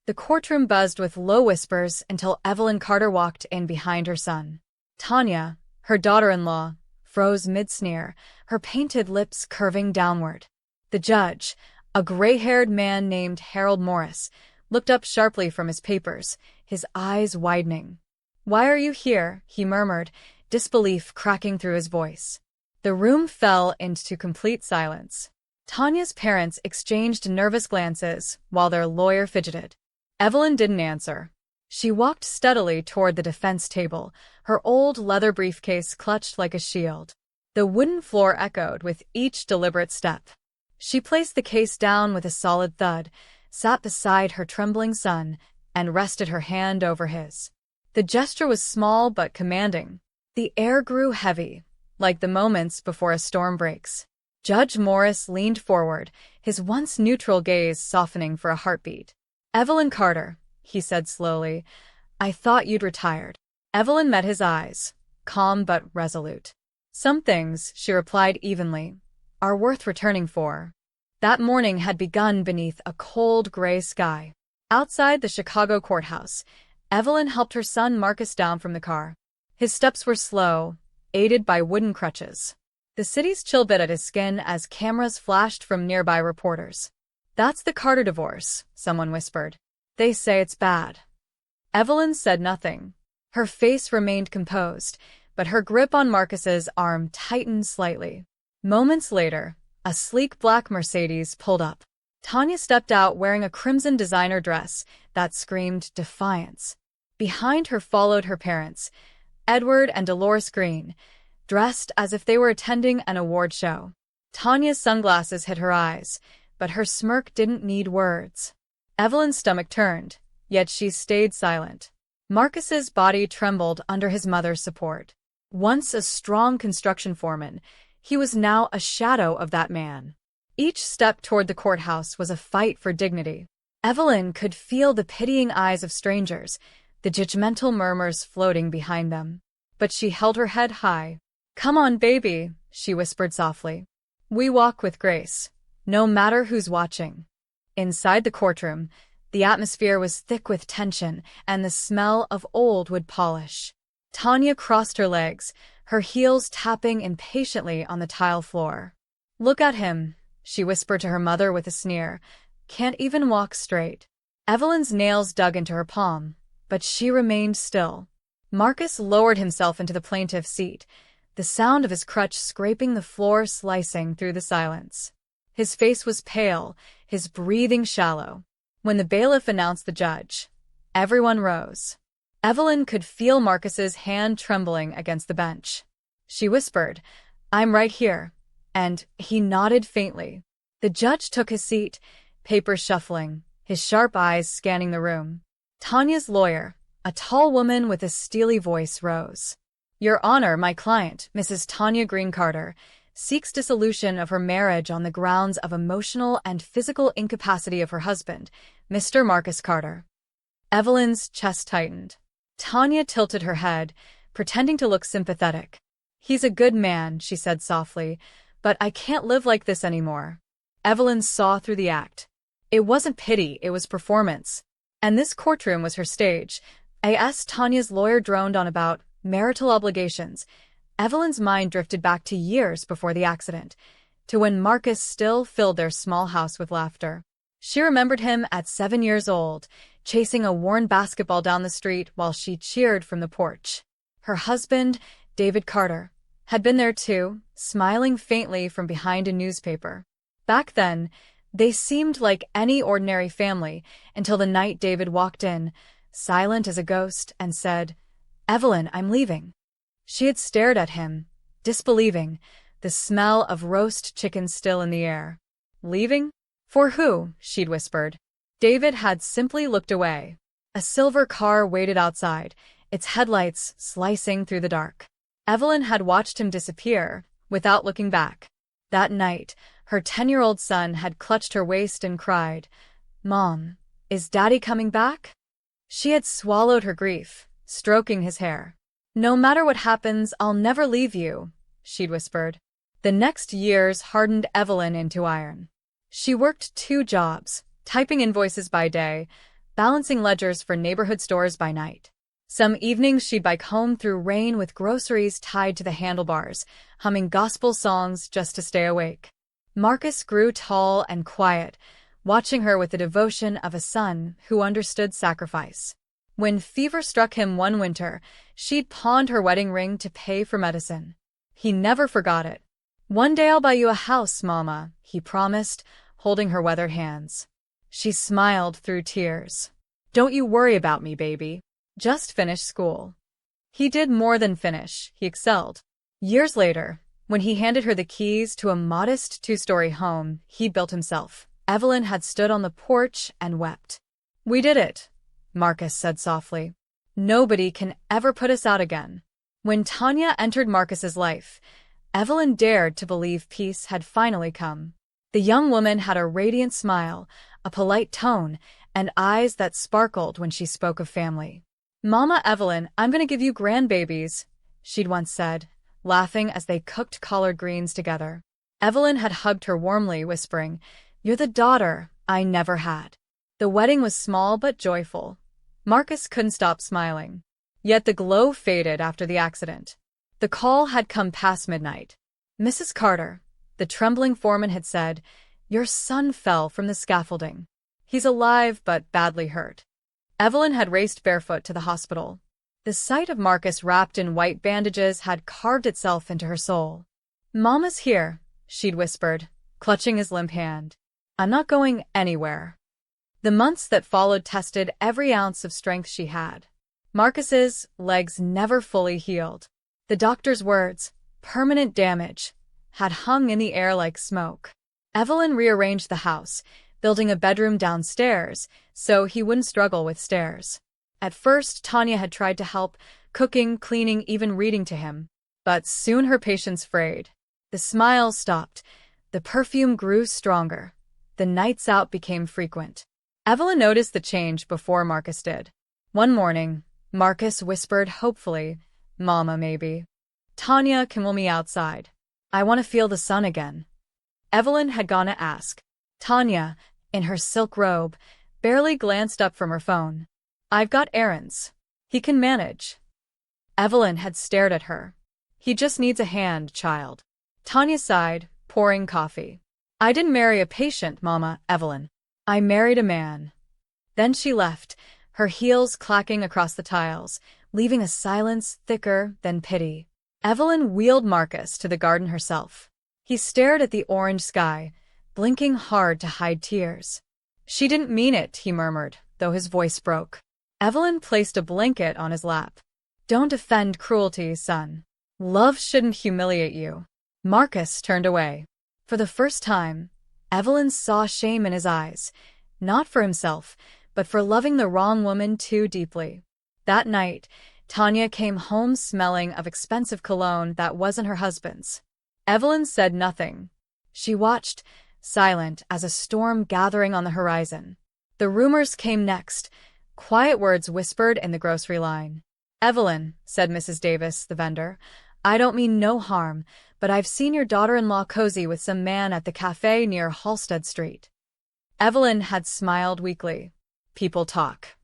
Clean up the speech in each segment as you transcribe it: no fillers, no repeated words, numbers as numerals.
The courtroom buzzed with low whispers until Evelyn Carter walked in behind her son. Tanya, her daughter-in-law, froze mid-sneer, her painted lips curving downward. The judge, a gray-haired man named Harold Morris, looked up sharply from his papers, his eyes widening. "Why are you here?" he murmured, disbelief cracking through his voice. The room fell into complete silence. Tanya's parents exchanged nervous glances while their lawyer fidgeted. Evelyn didn't answer. She walked steadily toward the defense table, her old leather briefcase clutched like a shield. The wooden floor echoed with each deliberate step. She placed the case down with a solid thud, sat beside her trembling son, and rested her hand over his. The gesture was small but commanding. The air grew heavy, like the moments before a storm breaks. Judge Morris leaned forward, his once neutral gaze softening for a heartbeat. "Evelyn Carter," he said slowly, "I thought you'd retired." Evelyn met his eyes, calm but resolute. "Some things," she replied evenly, "are worth returning for." That morning had begun beneath a cold gray sky. Outside the Chicago courthouse, Evelyn helped her son Marcus down from the car. His steps were slow, aided by wooden crutches. The city's chill bit at his skin as cameras flashed from nearby reporters. "That's the Carter divorce," someone whispered. "They say it's bad." Evelyn said nothing. Her face remained composed, but her grip on Marcus's arm tightened slightly. Moments later, a sleek black Mercedes pulled up. Tanya stepped out wearing a crimson designer dress that screamed defiance. Behind her followed her parents, Edward and Dolores Green, dressed as if they were attending an award show. Tanya's sunglasses hid her eyes, but her smirk didn't need words. Evelyn's stomach turned, yet she stayed silent. Marcus's body trembled under his mother's support. Once a strong construction foreman, he was now a shadow of that man. Each step toward the courthouse was a fight for dignity. Evelyn could feel the pitying eyes of strangers, the judgmental murmurs floating behind them. But she held her head high. "Come on, baby," she whispered softly. "We walk with grace, no matter who's watching." Inside the courtroom, the atmosphere was thick with tension and the smell of old wood polish. Tanya crossed her legs, her heels tapping impatiently on the tile floor. "Look at him," she whispered to her mother with a sneer. "Can't even walk straight." Evelyn's nails dug into her palm, but she remained still. Marcus lowered himself into the plaintiff's seat, the sound of his crutch scraping the floor slicing through the silence. His face was pale, his breathing shallow. When the bailiff announced the judge, everyone rose. Evelyn could feel Marcus's hand trembling against the bench. She whispered, "I'm right here," and he nodded faintly. The judge took his seat, papers shuffling, his sharp eyes scanning the room. Tanya's lawyer, a tall woman with a steely voice, rose. "Your Honor, my client, Mrs. Tanya Green Carter, seeks dissolution of her marriage on the grounds of emotional and physical incapacity of her husband, Mr. Marcus Carter." Evelyn's chest tightened. Tanya tilted her head, pretending to look sympathetic. "He's a good man," she said softly, "but I can't live like this anymore." Evelyn saw through the act. It wasn't pity, it was performance. And this courtroom was her stage. As Tanya's lawyer droned on about marital obligations, Evelyn's mind drifted back to years before the accident, to when Marcus still filled their small house with laughter. She remembered him at 7 years old, chasing a worn basketball down the street while she cheered from the porch. Her husband, David Carter, had been there too, smiling faintly from behind a newspaper. Back then, they seemed like any ordinary family until the night David walked in, silent as a ghost, and said, "Evelyn, I'm leaving." She had stared at him, disbelieving, the smell of roast chicken still in the air. "Leaving? For who?" she'd whispered. David had simply looked away. A silver car waited outside, its headlights slicing through the dark. Evelyn had watched him disappear, without looking back. That night, her 10-year-old son had clutched her waist and cried, "Mom, is Daddy coming back?" She had swallowed her grief, stroking his hair. "No matter what happens, I'll never leave you," she'd whispered. The next years hardened Evelyn into iron. She worked 2 jobs, typing invoices by day, balancing ledgers for neighborhood stores by night. Some evenings she'd bike home through rain with groceries tied to the handlebars, humming gospel songs just to stay awake. Marcus grew tall and quiet, watching her with the devotion of a son who understood sacrifice. When fever struck him one winter, she'd pawned her wedding ring to pay for medicine. He never forgot it. "One day I'll buy you a house, Mama," he promised, holding her weathered hands. She smiled through tears. "Don't you worry about me, baby. Just finish school." He did more than finish, he excelled. Years later, when he handed her the keys to a modest two-story home he'd built himself, Evelyn had stood on the porch and wept. "We did it," Marcus said softly. "Nobody can ever put us out again." When Tanya entered Marcus's life, Evelyn dared to believe peace had finally come. The young woman had a radiant smile, a polite tone, and eyes that sparkled when she spoke of family. "Mama Evelyn, I'm going to give you grandbabies," she'd once said, laughing as they cooked collard greens together. Evelyn had hugged her warmly, whispering, "You're the daughter I never had." The wedding was small but joyful. Marcus couldn't stop smiling. Yet the glow faded after the accident. The call had come past midnight. "Mrs. Carter," the trembling foreman had said, "your son fell from the scaffolding. He's alive but badly hurt." Evelyn had raced barefoot to the hospital. The sight of Marcus wrapped in white bandages had carved itself into her soul. "Mama's here," she'd whispered, clutching his limp hand. "I'm not going anywhere." The months that followed tested every ounce of strength she had. Marcus's legs never fully healed. The doctor's words, "permanent damage," had hung in the air like smoke. Evelyn rearranged the house, building a bedroom downstairs so he wouldn't struggle with stairs. At first, Tanya had tried to help, cooking, cleaning, even reading to him. But soon her patience frayed. The smiles stopped. The perfume grew stronger. The nights out became frequent. Evelyn noticed the change before Marcus did. One morning, Marcus whispered hopefully, "Mama, maybe Tanya can wheel me outside. I want to feel the sun again." Evelyn had gone to ask. Tanya, in her silk robe, barely glanced up from her phone. "I've got errands. He can manage." Evelyn had stared at her. "He just needs a hand, child." Tanya sighed, pouring coffee. "I didn't marry a patient, Mama Evelyn. I married a man." Then she left, her heels clacking across the tiles, leaving a silence thicker than pity. Evelyn wheeled Marcus to the garden herself. He stared at the orange sky, blinking hard to hide tears. "She didn't mean it," he murmured, though his voice broke. Evelyn placed a blanket on his lap. "Don't defend cruelty, son. Love shouldn't humiliate you." Marcus turned away. For the first time, Evelyn saw shame in his eyes, not for himself, but for loving the wrong woman too deeply. That night, Tanya came home smelling of expensive cologne that wasn't her husband's. Evelyn said nothing. She watched, silent as a storm gathering on the horizon. The rumors came next, quiet words whispered in the grocery line. "Evelyn," said Mrs. Davis, the vendor, "I don't mean no harm, but I've seen your daughter-in-law cozy with some man at the cafe near Halsted Street." Evelyn had smiled weakly. People talk.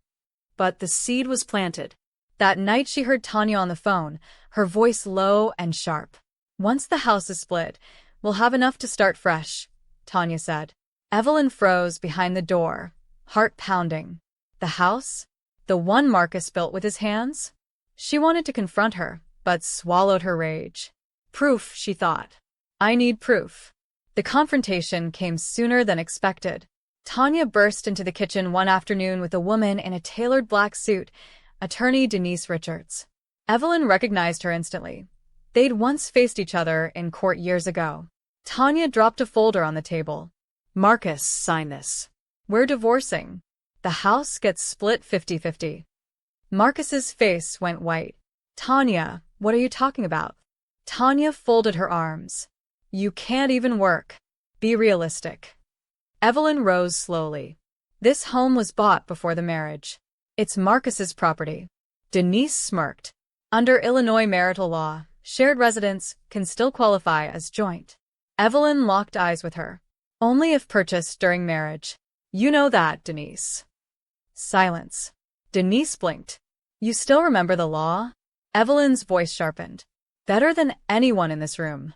But the seed was planted. That night she heard Tanya on the phone, her voice low and sharp. "Once the house is split, we'll have enough to start fresh," Tanya said. Evelyn froze behind the door, heart pounding. The house? The one Marcus built with his hands? She wanted to confront her, but swallowed her rage. Proof, she thought. I need proof. The confrontation came sooner than expected. Tanya burst into the kitchen one afternoon with a woman in a tailored black suit, attorney Denise Richards. Evelyn recognized her instantly. They'd once faced each other in court years ago. Tanya dropped a folder on the table. "Marcus, sign this. We're divorcing. The house gets split 50-50. Marcus's face went white. "Tanya, what are you talking about?" Tanya folded her arms. "You can't even work. Be realistic." Evelyn rose slowly. This home was bought before the marriage. It's Marcus's property. Denise smirked. Under Illinois marital law, shared residence can still qualify as joint. Evelyn locked eyes with her. Only if purchased during marriage. You know that, Denise. Silence. Denise blinked. You still remember the law? Evelyn's voice sharpened. Better than anyone in this room.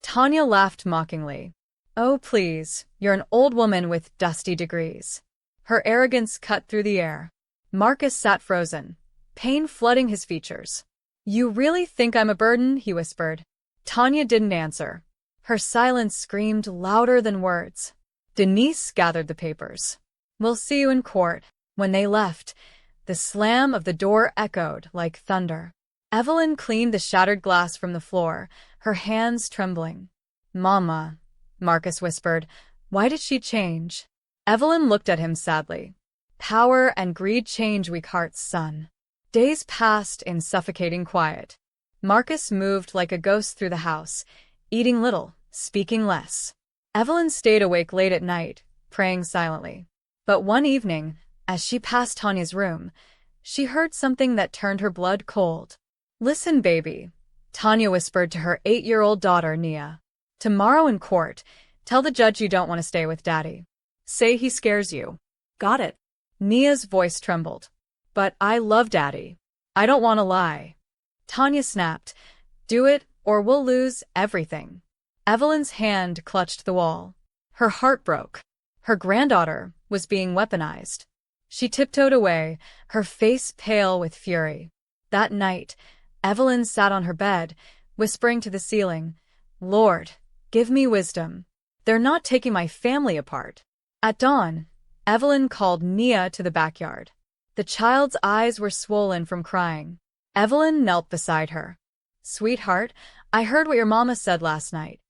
Tanya laughed mockingly. Oh, please, you're an old woman with dusty degrees. Her arrogance cut through the air. Marcus sat frozen, pain flooding his features. You really think I'm a burden? He whispered. Tanya didn't answer. Her silence screamed louder than words. Denise gathered the papers. We'll see you in court. When they left, the slam of the door echoed like thunder. Evelyn cleaned the shattered glass from the floor, her hands trembling. Mama, Marcus whispered, why did she change? Evelyn looked at him sadly. Power and greed change weak hearts, son. Days passed in suffocating quiet. Marcus moved like a ghost through the house, eating little, speaking less. Evelyn stayed awake late at night, praying silently. But one evening, as she passed Tanya's room, she heard something that turned her blood cold. Listen, baby, Tanya whispered to her 8-year-old daughter, Nia. Tomorrow in court, tell the judge you don't want to stay with Daddy. Say he scares you. Got it? Nia's voice trembled. But I love Daddy. I don't want to lie. Tanya snapped. Do it, or we'll lose everything. Evelyn's hand clutched the wall. Her heart broke. Her granddaughter was being weaponized. She tiptoed away, her face pale with fury. That night, Evelyn sat on her bed, whispering to the ceiling, Lord, give me wisdom. They're not taking my family apart. At dawn, Evelyn called Nia to the backyard. The child's eyes were swollen from crying. Evelyn knelt beside her. Sweetheart, I heard what your mama said last night.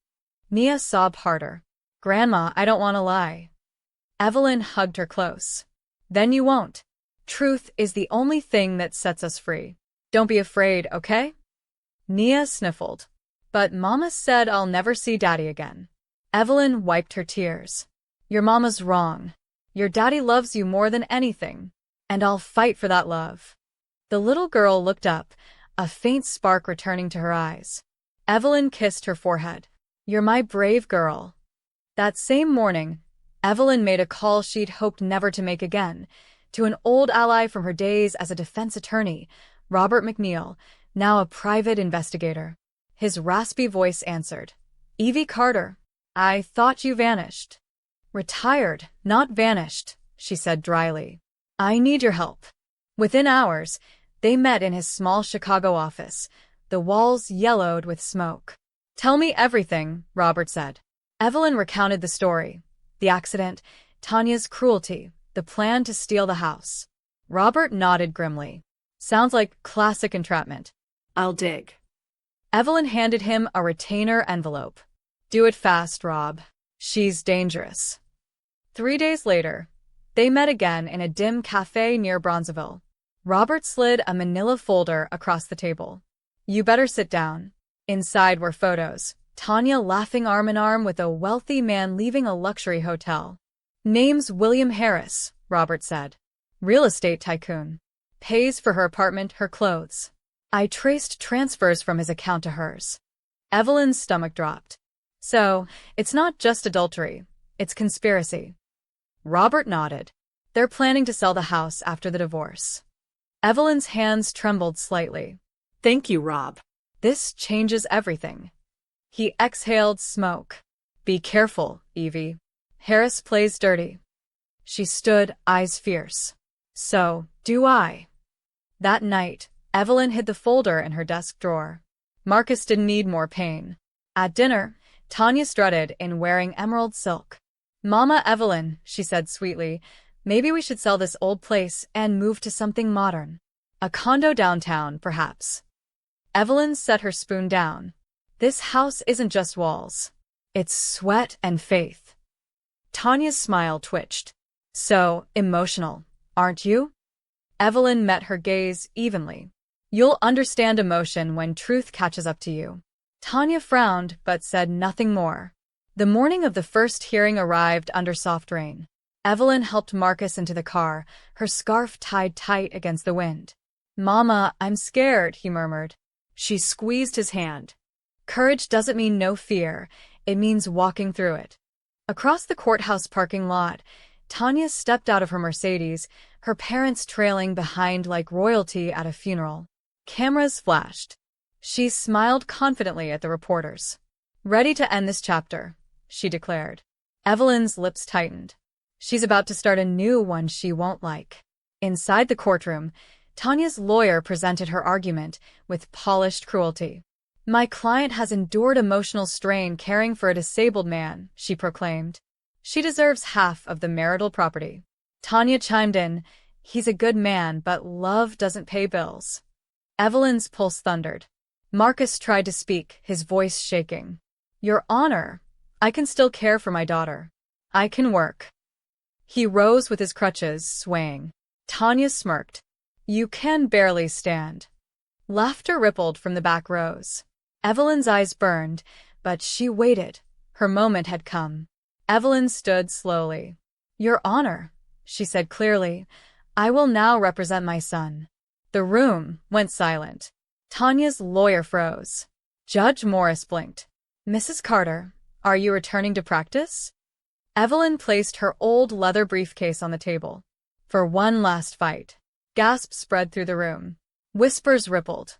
Nia sobbed harder. Grandma, I don't want to lie. Evelyn hugged her close. Then you won't. Truth is the only thing that sets us free. Don't be afraid, okay? Nia sniffled. But Mama said I'll never see Daddy again. Evelyn wiped her tears. Your mama's wrong. Your daddy loves you more than anything. And I'll fight for that love. The little girl looked up, a faint spark returning to her eyes. Evelyn kissed her forehead. You're my brave girl. That same morning, Evelyn made a call she'd hoped never to make again, to an old ally from her days as a defense attorney, Robert McNeil, now a private investigator. His raspy voice answered. Evie Carter, I thought you vanished. Retired, not vanished, she said dryly. I need your help. Within hours, they met in his small Chicago office, the walls yellowed with smoke. Tell me everything, Robert said. Evelyn recounted the story. The accident, Tanya's cruelty, the plan to steal the house. Robert nodded grimly. Sounds like classic entrapment. I'll dig. Evelyn handed him a retainer envelope. Do it fast, Rob. She's dangerous. 3 days later, they met again in a dim cafe near Bronzeville. Robert slid a manila folder across the table. You better sit down. Inside were photos. Tanya laughing arm in arm with a wealthy man leaving a luxury hotel. Name's William Harris, Robert said. Real estate tycoon. Pays for her apartment, her clothes. I traced transfers from his account to hers. Evelyn's stomach dropped. So, it's not just adultery, it's conspiracy. Robert nodded. They're planning to sell the house after the divorce. Evelyn's hands trembled slightly. Thank you, Rob. This changes everything. He exhaled smoke. Be careful, Evie. Harris plays dirty. She stood, eyes fierce. So, do I. That night, Evelyn hid the folder in her desk drawer. Marcus didn't need more pain. At dinner, Tanya strutted in wearing emerald silk. Mama Evelyn, she said sweetly, maybe we should sell this old place and move to something modern. A condo downtown, perhaps. Evelyn set her spoon down. This house isn't just walls. It's sweat and faith. Tanya's smile twitched. So emotional, aren't you? Evelyn met her gaze evenly. You'll understand emotion when truth catches up to you. Tanya frowned but said nothing more. The morning of the first hearing arrived under soft rain. Evelyn helped Marcus into the car, her scarf tied tight against the wind. Mama, I'm scared, he murmured. She squeezed his hand. Courage doesn't mean no fear, it means walking through it. Across the courthouse parking lot, Tanya stepped out of her Mercedes, her parents trailing behind like royalty at a funeral. Cameras flashed. She smiled confidently at the reporters. "Ready to end this chapter," she declared. Evelyn's lips tightened. She's about to start a new one she won't like. Inside the courtroom, Tanya's lawyer presented her argument with polished cruelty. "My client has endured emotional strain caring for a disabled man," she proclaimed. "She deserves half of the marital property." Tanya chimed in, "He's a good man, but love doesn't pay bills." Evelyn's pulse thundered. Marcus tried to speak, his voice shaking. "Your Honor, I can still care for my daughter. I can work." He rose with his crutches, swaying. Tanya smirked. "You can barely stand." Laughter rippled from the back rows. Evelyn's eyes burned, but she waited. Her moment had come. Evelyn stood slowly. "Your Honor," she said clearly, "I will now represent my son." The room went silent. Tanya's lawyer froze. Judge Morris blinked. "Mrs. Carter, are you returning to practice?" Evelyn placed her old leather briefcase on the table. "For one last fight." Gasps spread through the room. Whispers rippled.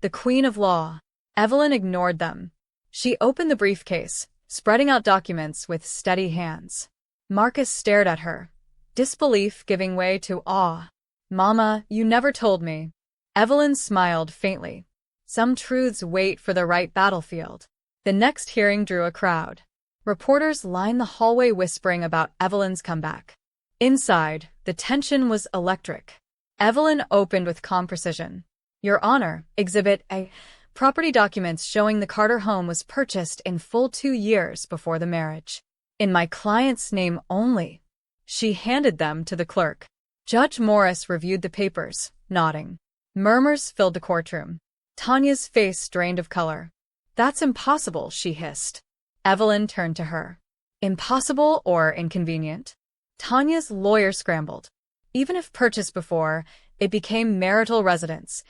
"The Queen of Law." Evelyn ignored them. She opened the briefcase, spreading out documents with steady hands. Marcus stared at her, disbelief giving way to awe. "Mama, you never told me." Evelyn smiled faintly. Some truths wait for the right battlefield. The next hearing drew a crowd. Reporters lined the hallway whispering about Evelyn's comeback. Inside, the tension was electric. Evelyn opened with calm precision. "Your Honor, Exhibit A. Property documents showing the Carter home was purchased in full 2 years before the marriage. In my client's name only." She handed them to the clerk. Judge Morris reviewed the papers, nodding. Murmurs filled the courtroom. Tanya's face drained of color. "That's impossible," she hissed. Evelyn turned to her. "Impossible or inconvenient?" Tanya's lawyer scrambled. "Even if purchased before, it became marital residence."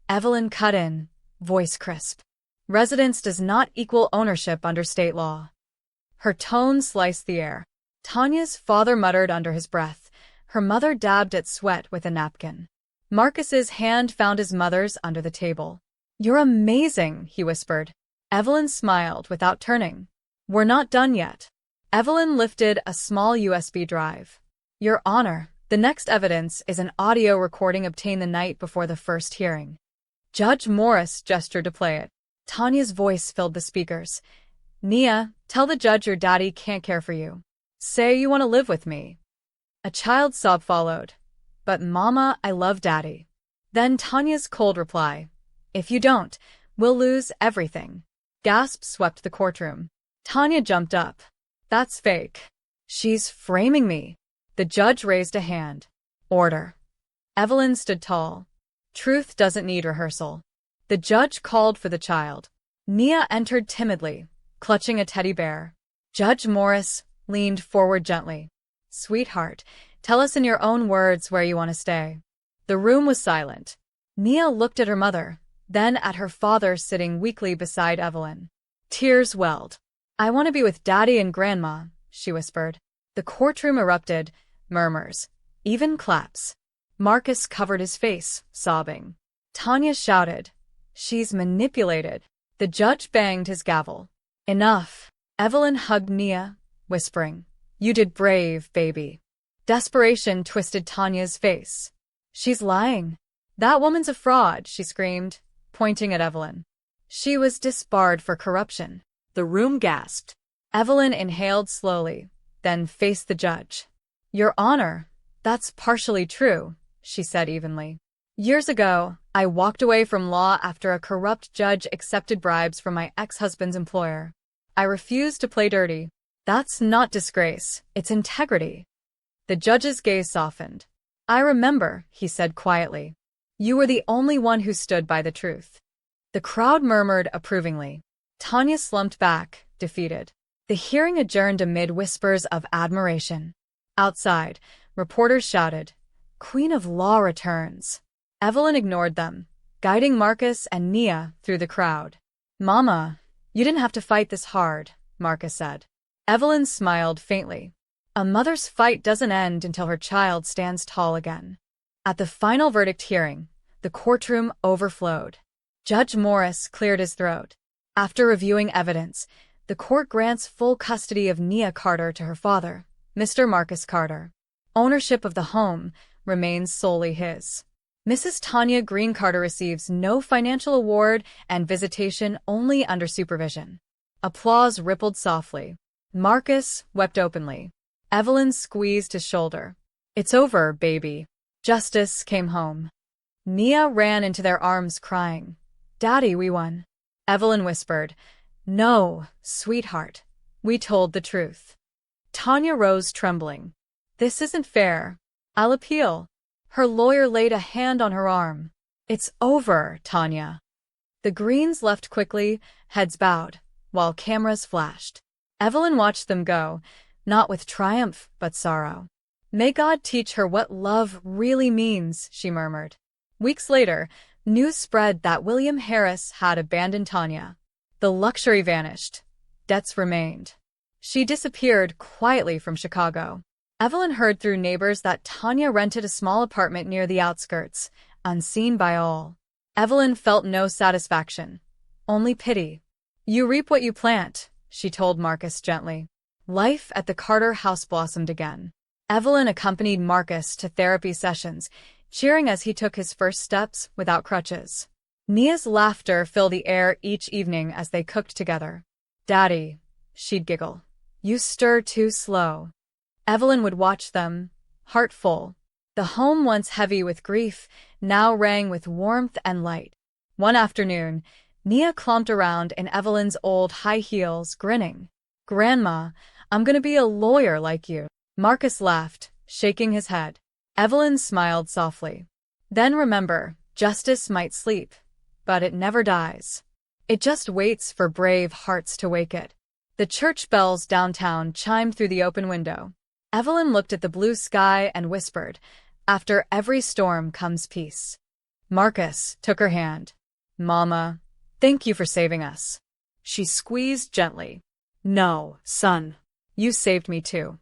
Evelyn cut in, voice crisp. "Residence does not equal ownership under state law." Her tone sliced the air. Tanya's father muttered under his breath. Her mother dabbed at sweat with a napkin. Marcus's hand found his mother's under the table. "You're amazing," he whispered. Evelyn smiled without turning. "We're not done yet." Evelyn lifted a small USB drive. "Your Honor, the next evidence is an audio recording obtained the night before the first hearing." Judge Morris gestured to play it. Tanya's voice filled the speakers. "Nia, tell the judge your daddy can't care for you. Say you want to live with me." A child's sob followed. "But Mama, I love Daddy." Then Tanya's cold reply. "If you don't, we'll lose everything." Gasps swept the courtroom. Tanya jumped up. "That's fake. She's framing me." The judge raised a hand. "Order." Evelyn stood tall. Truth doesn't need rehearsal. The judge called for the child. Nia entered timidly, clutching a teddy bear. Judge Morris leaned forward gently. "Sweetheart, tell us in your own words where you want to stay." The room was silent. Nia looked at her mother, then at her father sitting weakly beside Evelyn. Tears welled. "I want to be with Daddy and Grandma," she whispered. The courtroom erupted, murmurs, even claps. Marcus covered his face, sobbing. Tanya shouted, "She's manipulated." The judge banged his gavel. "Enough." Evelyn hugged Nia, whispering, "You did brave, baby." Desperation twisted Tanya's face. "She's lying. That woman's a fraud," she screamed, pointing at Evelyn. "She was disbarred for corruption." The room gasped. Evelyn inhaled slowly, then faced the judge. "Your Honor, that's partially true," she said evenly. "Years ago, I walked away from law after a corrupt judge accepted bribes from my ex-husband's employer. I refused to play dirty. That's not disgrace, it's integrity." The judge's gaze softened. "I remember," he said quietly. "You were the only one who stood by the truth." The crowd murmured approvingly. Tanya slumped back, defeated. The hearing adjourned amid whispers of admiration. Outside, reporters shouted, "Queen of Law returns." Evelyn ignored them, guiding Marcus and Nia through the crowd. "Mama, you didn't have to fight this hard," Marcus said. Evelyn smiled faintly. A mother's fight doesn't end until her child stands tall again. At the final verdict hearing, the courtroom overflowed. Judge Morris cleared his throat. After reviewing evidence, the court grants full custody of Nia Carter to her father, Mr. Marcus Carter. Ownership of the home remains solely his. Mrs. Tanya Green Carter receives no financial award and visitation only under supervision. Applause rippled softly. Marcus wept openly. Evelyn squeezed his shoulder. "It's over, baby." Justice came home. Nia ran into their arms crying. "Daddy, we won." Evelyn whispered, "No, sweetheart. We told the truth." Tanya rose trembling. "This isn't fair. I'll appeal." Her lawyer laid a hand on her arm. "It's over, Tanya." The Greens left quickly, heads bowed, while cameras flashed. Evelyn watched them go, not with triumph but sorrow. "May God teach her what love really means," she murmured. Weeks later, news spread that William Harris had abandoned Tanya. The luxury vanished. Debts remained. She disappeared quietly from Chicago. Evelyn heard through neighbors that Tanya rented a small apartment near the outskirts, unseen by all. Evelyn felt no satisfaction, only pity. "You reap what you plant," she told Marcus gently. Life at the Carter house blossomed again. Evelyn accompanied Marcus to therapy sessions, cheering as he took his first steps without crutches. Nia's laughter filled the air each evening as they cooked together. "Daddy," she'd giggle, "you stir too slow." Evelyn would watch them, heart full. The home, once heavy with grief, now rang with warmth and light. One afternoon, Nia clomped around in Evelyn's old high heels, grinning. "Grandma, I'm gonna be a lawyer like you." Marcus laughed, shaking his head. Evelyn smiled softly. "Then remember, justice might sleep, but it never dies. It just waits for brave hearts to wake it." The church bells downtown chimed through the open window. Evelyn looked at the blue sky and whispered, "After every storm comes peace." Marcus took her hand. "Mama, thank you for saving us." She squeezed gently. "No, son. You saved me too."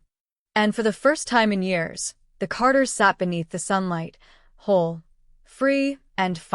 And for the first time in years, the Carters sat beneath the sunlight, whole, free, and fine.